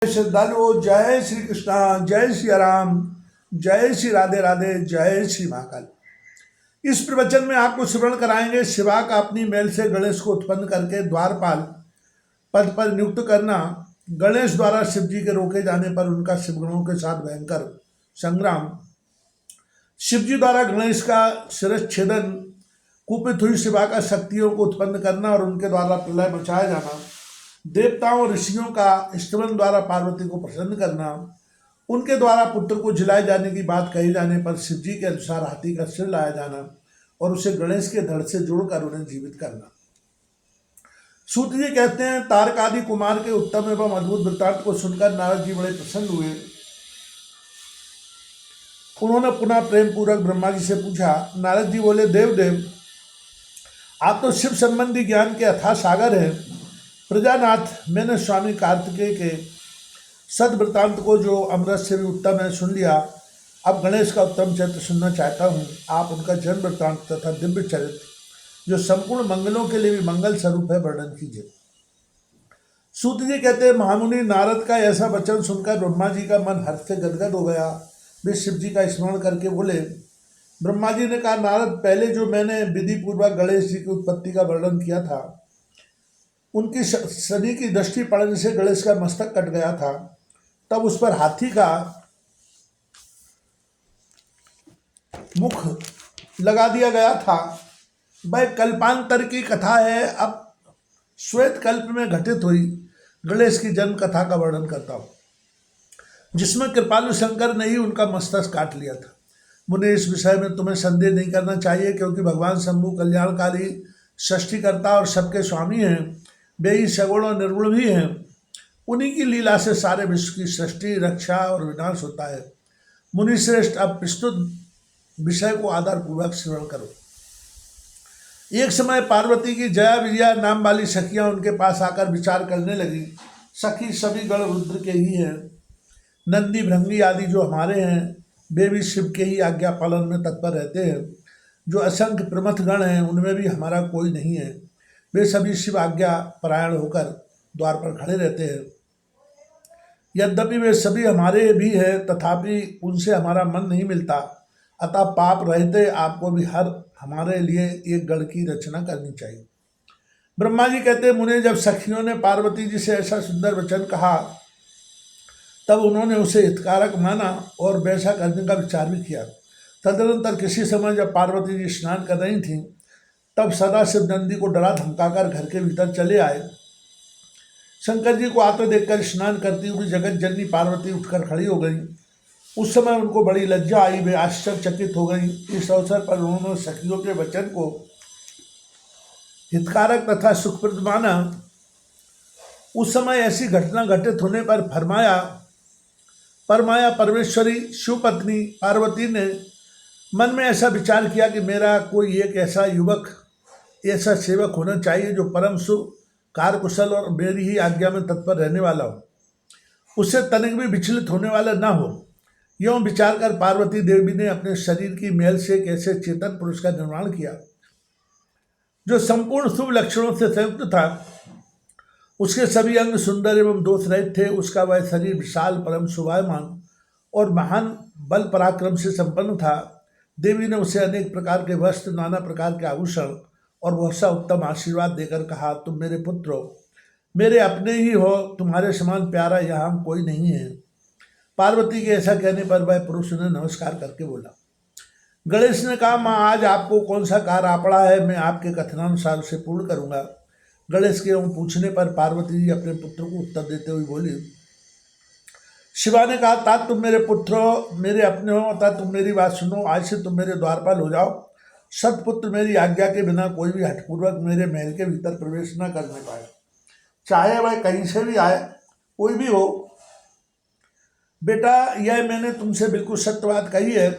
श्रद्धालुओं, जय श्री कृष्णा, जय श्री राम, जय श्री राधे राधे, जय श्री महाकाल। इस प्रवचन में आपको स्मरण कराएंगे शिवा का अपनी मैल से गणेश को उत्पन्न करके द्वारपाल पद पर नियुक्त करना। गणेश द्वारा शिव जी के रोके जाने पर उनका शिवगणों के साथ भयंकर संग्राम। शिव जी द्वारा गणेश का शिरच्छेदन, कुपित हुई शिवा का शक्तियों को उत्पन्न करना और उनके द्वारा प्रलय मचाया जाना। देवताओं और ऋषियों का स्तवन द्वारा पार्वती को प्रसन्न करना। उनके द्वारा पुत्र को जिलाए जाने की बात कही जाने पर शिव जी के अनुसार हाथी का सिर लाया जाना और उसे गणेश के धड़ से जोड़कर उन्हें जीवित करना। सूत जी कहते हैं, तारकादि कुमार के उत्तम एवं अद्भुत वृत्तांत को सुनकर नारद जी बड़े प्रसन्न हुए। उन्होंने पुनः प्रेम पूर्वक ब्रह्मा जी से पूछा। नारद जी बोले, देव आप तो शिव संबंधी ज्ञान के अथाह सागर हैं। प्रजानाथ, मैंने स्वामी कार्तिकेय के सदवृत्तांत को, जो अमृत से भी उत्तम है, सुन लिया। अब गणेश का उत्तम चरित्र सुनना चाहता हूँ। आप उनका जन्म वृत्तांत तथा दिव्य चरित्र, जो संपूर्ण मंगलों के लिए भी मंगल स्वरूप है, वर्णन कीजिए। सूत जी कहते हैं, महामुनि, नारद का ऐसा वचन सुनकर ब्रह्मा जी का मन हर्ष से गदगद हो गया। वे शिव जी का स्मरण करके बोले। ब्रह्मा जी ने कहा, नारद, पहले जो मैंने विधि पूर्वक गणेश जी की उत्पत्ति का वर्णन किया था, उनकी शनि की दृष्टि पड़ने से गणेश का मस्तक कट गया था। तब उस पर हाथी का मुख लगा दिया गया था। वह कल्पांतर की कथा है। अब श्वेत कल्प में घटित हुई गणेश की जन्म कथा का वर्णन करता हूँ, जिसमें कृपालु शंकर ने ही उनका मस्तक काट लिया था। मुझे इस विषय में तुम्हें संदेह नहीं करना चाहिए, क्योंकि भगवान शंभु कल्याणकारी, सृष्टिकर्ता और सबके स्वामी हैं। वे ही सगुण और निर्गुण भी हैं। उन्हीं की लीला से सारे विश्व की सृष्टि, रक्षा और विनाश होता है। मुनि श्रेष्ठ, अब प्रस्तुत विषय को आदरपूर्वक श्रवण करो। एक समय पार्वती की जया विजया नाम वाली सखियां उनके पास आकर विचार करने लगी। सखी सभी गण रुद्र के ही हैं। नंदी भृंगी आदि जो हमारे हैं, वे भी शिव के ही आज्ञा पालन में तत्पर रहते हैं। जो असंख्य प्रमथ गण हैं, उनमें भी हमारा कोई नहीं है। वे सभी शिव आज्ञा परायण होकर द्वार पर खड़े रहते हैं। यद्यपि वे सभी हमारे भी हैं, तथापि उनसे हमारा मन नहीं मिलता। अतः पाप रहते आपको भी हमारे लिए एक गण की रचना करनी चाहिए। ब्रह्मा जी कहते, मुने, जब सखियों ने पार्वती जी से ऐसा सुंदर वचन कहा, तब उन्होंने उसे हितकारक माना और वैसा करने का विचार भी किया। तदनंतर किसी समय जब पार्वती जी स्नान कर रही थीं, तब सदाशिव नंदी को डरा धमकाकर घर के भीतर चले आए। शंकर जी को आते देखकर स्नान करती हुई जगत जननी पार्वती उठकर खड़ी हो गई। उस समय उनको बड़ी लज्जा आई, वे आश्चर्यचकित हो गई। इस अवसर पर उन्होंने सखियों के वचन को हितकारक तथा सुखप्रद माना। उस समय ऐसी घटना घटित होने पर परमाया परमेश्वरी शिवपत्नी पार्वती ने मन में ऐसा विचार किया कि मेरा कोई एक ऐसा युवक, ऐसा सेवक होना चाहिए जो परम शुभ, कार्यकुशल और मेरी ही आज्ञा में तत्पर रहने वाला हो, उससे तनिक भी विचलित होने वाला ना हो। यूँ विचार कर पार्वती देवी ने अपने शरीर की मैल से एक ऐसे चेतन पुरुष का निर्माण किया, जो संपूर्ण शुभ लक्षणों से संयुक्त था। उसके सभी अंग सुंदर एवं दोष रहित थे। उसका वह शरीर विशाल, परम शोभायमान और महान बल पराक्रम से संपन्न था। देवी ने उसे अनेक प्रकार के वस्त्र, नाना प्रकार के आभूषण और बहुत सा उत्तम आशीर्वाद देकर कहा, तुम मेरे पुत्र हो, मेरे अपने ही हो, तुम्हारे समान प्यारा यहाँ कोई नहीं है। पार्वती के ऐसा कहने पर वह पुरुष ने नमस्कार करके बोला। गणेश ने कहा, माँ, आज आपको कौन सा कार्य आ पड़ा है, मैं आपके कथनानुसार उसे पूर्ण करूँगा। गणेश के पूछने पर पार्वती जी अपने पुत्र को उत्तर देते हुए बोली। शिवा ने कहा, ता तुम मेरे पुत्र हो, मेरे अपने हो, अतः तुम मेरी बात सुनो। आज से तुम मेरे द्वारपाल हो जाओ। सतपुत्र मेरी आज्ञा के बिना कोई भी हठपूर्वक मेरे महल के भीतर प्रवेश न करने पाए, चाहे वह कहीं से भी आए, कोई भी हो। बेटा, यह मैंने तुमसे बिल्कुल सत्य बात कही है।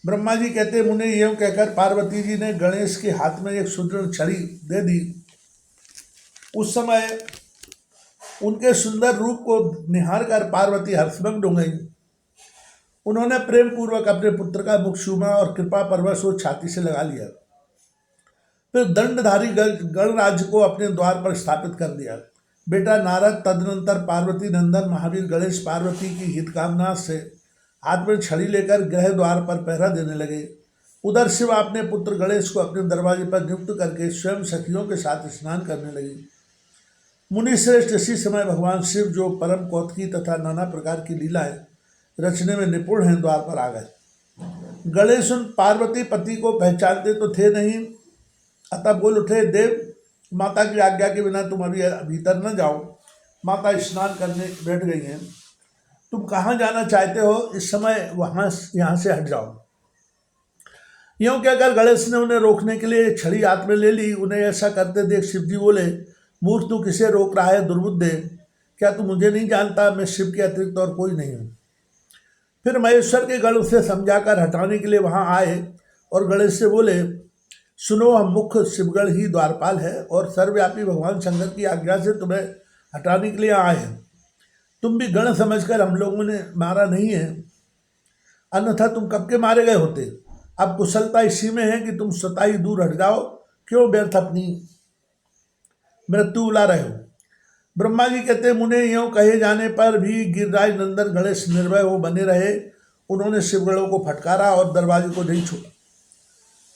ब्रह्मा जी कहते, मुने, यूँ कहकर पार्वती जी ने गणेश के हाथ में एक सुदृढ़ छड़ी दे दी। उस समय उनके सुंदर रूप को निहार कर पार्वती हर्षभंग हो गई। उन्होंने प्रेम पूर्वक अपने पुत्र का मुख चूमा और कृपा परवश वो छाती से लगा लिया। फिर दंडधारी गणराज्य को अपने द्वार पर स्थापित कर दिया। बेटा नारद तदनंतर पार्वती नंदन महावीर गणेश पार्वती की हित कामना से हाथ में छड़ी लेकर गृह द्वार पर पहरा देने लगे। उधर शिव अपने पुत्र गणेश को अपने दरवाजे पर नियुक्त करके स्वयं सखियों के साथ स्नान करने लगे। मुनि श्रेष्ठ इसी समय भगवान शिव, जो परम कौतुकी तथा नाना प्रकार की लीलाएं रचने में निपुण हैं, द्वार पर आ गए। गणेश उन पार्वती पति को पहचानते तो थे नहीं, अतः बोल उठे, देव माता की आज्ञा के बिना तुम अभी भीतर न जाओ, माता स्नान करने बैठ गई हैं, तुम कहाँ जाना चाहते हो, इस समय यहाँ से हट जाओ। यूँ कहकर गणेश ने उन्हें रोकने के लिए छड़ी हाथ में ले ली। उन्हें ऐसा करते देख शिवजी बोले, मूर्ख तू किसे रोक रहा है दुर्बुद्धे, क्या तू मुझे नहीं जानता, मैं शिव के अतिरिक्त और कोई नहीं हूँ। फिर महेश्वर के गण उसे समझाकर हटाने के लिए वहाँ आए और गणेश से बोले, सुनो, हम मुख्य शिवगढ़ ही द्वारपाल है और सर्वव्यापी भगवान शंकर की आज्ञा से तुम्हें हटाने के लिए आए हैं। तुम भी गण समझकर हम लोगों ने मारा नहीं है, अन्यथा तुम कब के मारे गए होते। अब कुशलता इसी में है कि तुम स्वतः ही दूर हट जाओ, क्यों व्यर्थ अपनी मृत्यु बुला रहे हो। ब्रह्मा जी कहते, मुने यूँ कहे जाने पर भी गिरिराज नंदन गणेश निर्भय हो बने रहे। उन्होंने शिवगणों को फटकारा और दरवाजे को नहीं छोड़ा।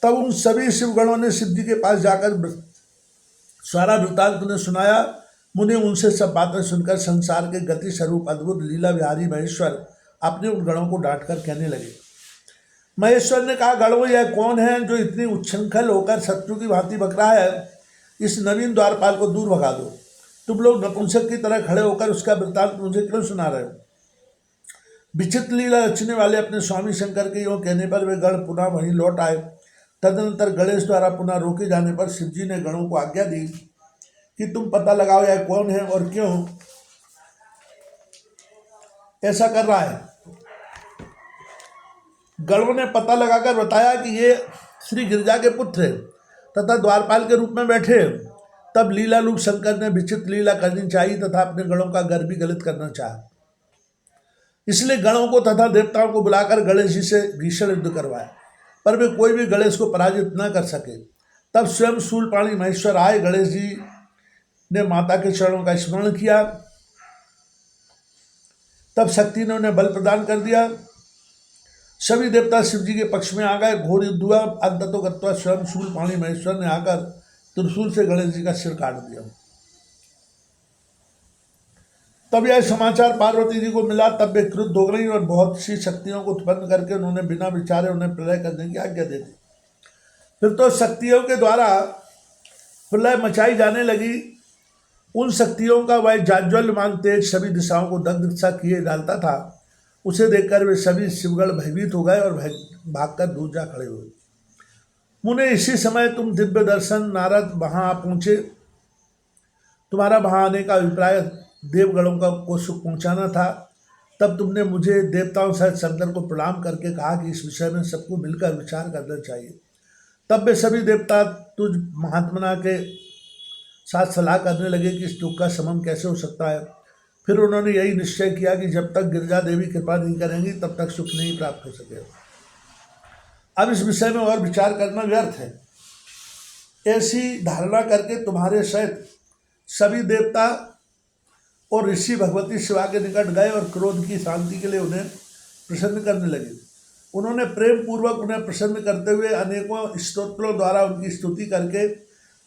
तब उन सभी शिवगणों ने शिव जी के पास जाकर सारा वृत्तांत उन्हें सुनाया। मुने उनसे सब बातें सुनकर संसार के गति स्वरूप अद्भुत लीला विहारी महेश्वर अपने उन गणों को डांटकर कहने लगे। महेश्वर ने कहा, गणों, यह कौन है जो इतनी उच्छृंखल होकर शत्रु की भांति बक रहा है। इस नवीन द्वारपाल को दूर भगा दो। तुम लोग नपुंसक की तरह खड़े होकर उसका वृत्तांत मुझे क्यों सुना रहे हो। विचित्र लीला रचने वाले अपने स्वामी शंकर के यों कहने पर वे गण पुनः वहीं लौट आए। तदनंतर गणेश द्वारा पुनः रोके जाने पर शिवजी ने गणों को आज्ञा दी कि तुम पता लगाओ यह कौन है और क्यों ऐसा कर रहा है। गणों ने पता लगाकर बताया कि ये श्री गिरिजा के पुत्र हैं तथा द्वारपाल के रूप में बैठे। तब लीला रूप शंकर ने विचित्र लीला करनी चाहिए तथा अपने गणों का गर्भ भी गलित करना चाहा। इसलिए गणों को तथा देवताओं को बुलाकर गणेश जी से भीषण युद्ध करवाया, पर वे कोई भी गणेश को पराजित न कर सके। तब स्वयं शूलपाणी महेश्वर आए। गणेश जी ने माता के चरणों का स्मरण किया। तब शक्ति ने उन्हें बल प्रदान कर दिया। सभी देवता शिव जी के पक्ष में आ गए। घोर युद्ध हुआ। अंततोगत्वा स्वयं शूलपाणी महेश्वर ने आकर त्रिशूल से गणेश जी का सिर काट दिया। तब यह समाचार पार्वती जी को मिला। तब वे क्रुद्ध हो गई और बहुत सी शक्तियों को उत्पन्न करके उन्होंने बिना विचारे उन्हें प्रलय करने की आज्ञा दे दी। फिर तो शक्तियों के द्वारा प्रलय मचाई जाने लगी। उन शक्तियों का वह जाज्वल्यमान तेज सभी दिशाओं को दग्ध सा किए डालता था। उसे देखकर वे सभी शिवगण भयभीत हो गए और भागकर दूर जा खड़े हुए। मुने, इसी समय तुम दिव्य दर्शन नारद वहां आ पहुंचे। तुम्हारा वहां आने का अभिप्राय देवगणों को सुख पहुंचाना था। तब तुमने मुझे देवताओं सहित शंकर को प्रणाम करके कहा कि इस विषय में सबको मिलकर विचार करना चाहिए। तब वे सभी देवता तुझ महात्मना के साथ सलाह करने लगे कि इस दुख का शमन कैसे हो सकता है। फिर उन्होंने यही निश्चय किया कि जब तक गिरिजा देवी कृपा नहीं करेंगी तब तक सुख नहीं प्राप्त हो सकेगा। अब इस विषय में और विचार करना व्यर्थ है। ऐसी धारणा करके तुम्हारे सहित सभी देवता और ऋषि भगवती शिवा के निकट गए और क्रोध की शांति के लिए उन्हें प्रसन्न करने लगे। उन्होंने प्रेम पूर्वक उन्हें प्रसन्न करते हुए अनेकों स्तोत्रों द्वारा उनकी स्तुति करके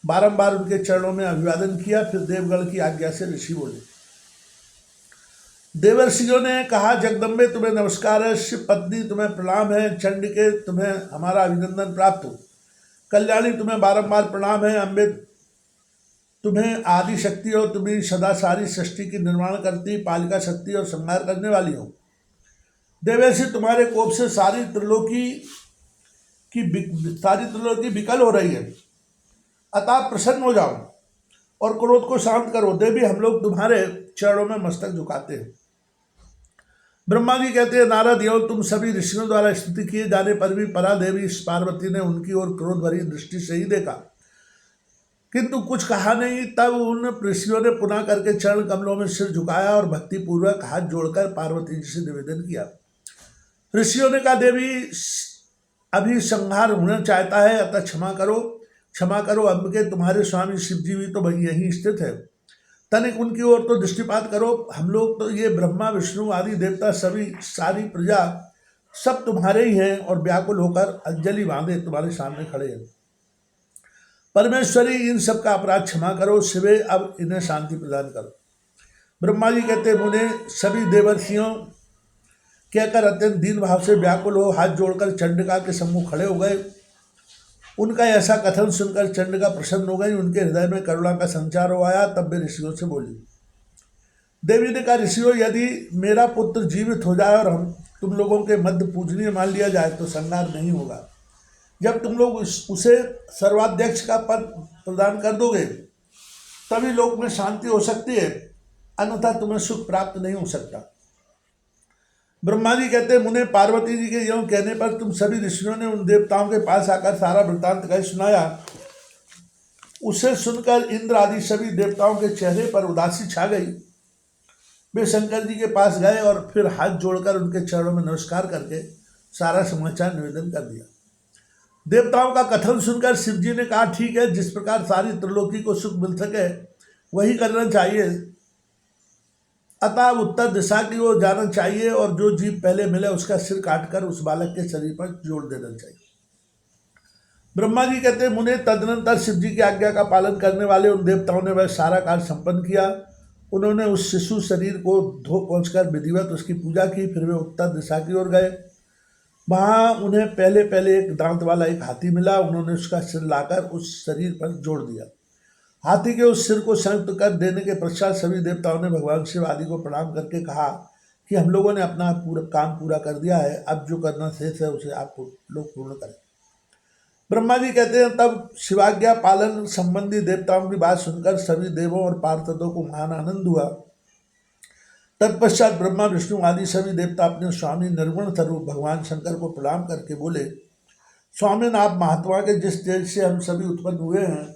बारंबार उनके चरणों में अभिवादन किया। फिर देवगण की आज्ञा से ऋषि बोले। देवर्षियों ने कहा, जगदम्बे तुम्हें नमस्कार है, शिव पत्नी तुम्हें प्रणाम है, चंडिके तुम्हें हमारा अभिनंदन प्राप्त हो, कल्याणी तुम्हें बारंबार प्रणाम है, अम्बे तुम्हें आदि शक्ति हो, तुम्हें सदा सारी सृष्टि की निर्माण करती, पालिका शक्ति और संहार करने वाली हो। देवर्षि, तुम्हारे कोप से सारी त्रिलोकी विकल हो रही है, अतः प्रसन्न हो जाओ और क्रोध को शांत करो। देवी, हम लोग तुम्हारे चरणों में मस्तक झुकाते हैं। ब्रह्मा जी कहते हैं, नारद एवं तुम सभी ऋषियों द्वारा स्तुति किए जाने पर भी परा देवी पार्वती ने उनकी ओर क्रोध भरी दृष्टि से ही देखा, किंतु कुछ कहा नहीं। तब उन ऋषियों ने पुनः करके चरण कमलों में सिर झुकाया और भक्ति पूर्वक हाथ जोड़कर पार्वती जी से निवेदन किया। ऋषियों ने कहा, देवी अभी संहार होना चाहता है, अतः क्षमा करो, क्षमा करो। अंबिके, तुम्हारे स्वामी शिव जी भी तो यहीं स्थित है, तनिक उनकी ओर तो दृष्टिपात करो। हम लोग तो ये ब्रह्मा विष्णु आदि देवता सभी सारी प्रजा सब तुम्हारे ही हैं और व्याकुल होकर अंजलि बांधे तुम्हारे सामने खड़े हैं। परमेश्वरी इन सब का अपराध क्षमा करो, शिवे अब इन्हें शांति प्रदान करो। ब्रह्मा जी कहते मुने सभी देवर्षियों कहकर अत्यंत दीन भाव से व्याकुल हो हाथ जोड़कर चंडिका के सम्मुख खड़े हो गए। उनका ऐसा कथन सुनकर चंडिका प्रसन्न हो गई, उनके हृदय में करुणा का संचार हो आया। तब वे ऋषियों से बोली, देवी ने कहा, ऋषियों यदि मेरा पुत्र जीवित हो जाए और हम तुम लोगों के मध्य पूजनीय मान लिया जाए तो संहार नहीं होगा। जब तुम लोग उसे सर्वाध्यक्ष का पद प्रदान कर दोगे तभी लोक में शांति हो सकती है, अन्यथा तुम्हें सुख प्राप्त नहीं हो सकता। ब्रह्मा जी कहते मुने पार्वती जी के यूं कहने पर तुम सभी ऋषियों ने उन देवताओं के पास आकर सारा वृत्तांत कह सुनाया। उसे सुनकर इंद्र आदि सभी देवताओं के चेहरे पर उदासी छा गई। वे शंकर जी के पास गए और फिर हाथ जोड़कर उनके चरणों में नमस्कार करके सारा समाचार निवेदन कर दिया। देवताओं का कथन सुनकर शिव जी ने कहा, ठीक है, जिस प्रकार सारी त्रिलोकी को सुख मिल सके वही करना चाहिए, अतः उत्तर दिशा की ओर जाना चाहिए और जो जीव पहले मिले उसका सिर काटकर उस बालक के शरीर पर जोड़ देना चाहिए। ब्रह्मा जी कहते मुने तदनंतर शिव जी की आज्ञा का पालन करने वाले उन देवताओं ने वह सारा कार्य संपन्न किया। उन्होंने उस शिशु शरीर को धो पहुँचकर विधिवत उसकी पूजा की। फिर वे उत्तर दिशा की ओर गए। वहाँ उन्हें पहले पहले एक दांत वाला एक हाथी मिला। उन्होंने उसका सिर लाकर उस शरीर पर जोड़ दिया। हाथी के उस सिर को संयुक्त कर देने के पश्चात सभी देवताओं ने भगवान शिव आदि को प्रणाम करके कहा कि हम लोगों ने अपना पूरा काम पूरा कर दिया है, अब जो करना शेष है उसे आप लोग पूर्ण करें। ब्रह्मा जी कहते हैं तब शिवाज्ञा पालन संबंधी देवताओं की बात सुनकर सभी देवों और पार्षदों को महान आनंद हुआ। तत्पश्चात ब्रह्मा विष्णु आदि सभी देवता अपने स्वामी निर्गुण स्वरूप भगवान शंकर को प्रणाम करके बोले, स्वामी आप महात्मा के जिस तेज से हम सभी उत्पन्न हुए हैं,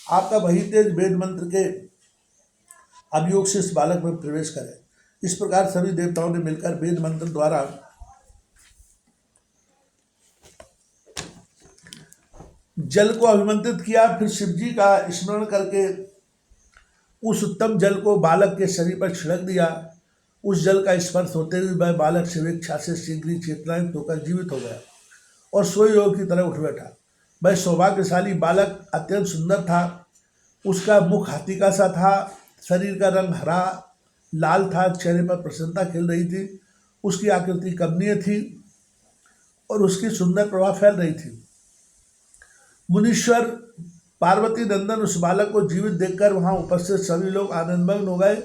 आपका वही तेज वेद मंत्र के अभियोग से इस बालक में प्रवेश करे। इस प्रकार सभी देवताओं ने मिलकर वेद मंत्र द्वारा जल को अभिमंत्रित किया। फिर शिव जी का स्मरण करके उस उत्तम जल को बालक के शरीर पर छिड़क दिया। उस जल का स्पर्श होते हुए वह बालक शिवेच्छा से शीघ्र ही चेतनायुक्त होकर जीवित हो गया और सोए योग की तरह उठ बैठा। वह सौभाग्यशाली बालक अत्यंत सुंदर था। उसका मुख हाथी का सा था, शरीर का रंग हरा लाल था, चेहरे पर प्रसन्नता खिल रही थी, उसकी आकृति कमनीय थी और उसकी सुंदर प्रभा फैल रही थी। मुनीश्वर पार्वती नंदन उस बालक को जीवित देखकर वहां उपस्थित सभी लोग आनंदमग्न हो गए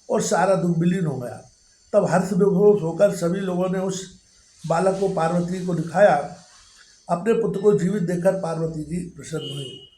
और सारा दुख विलीन हो गया। तब हर्ष विभोर होकर सभी लोगों ने उस बालक को पार्वती को दिखाया। अपने पुत्र को जीवित देखकर पार्वती जी प्रसन्न हुई।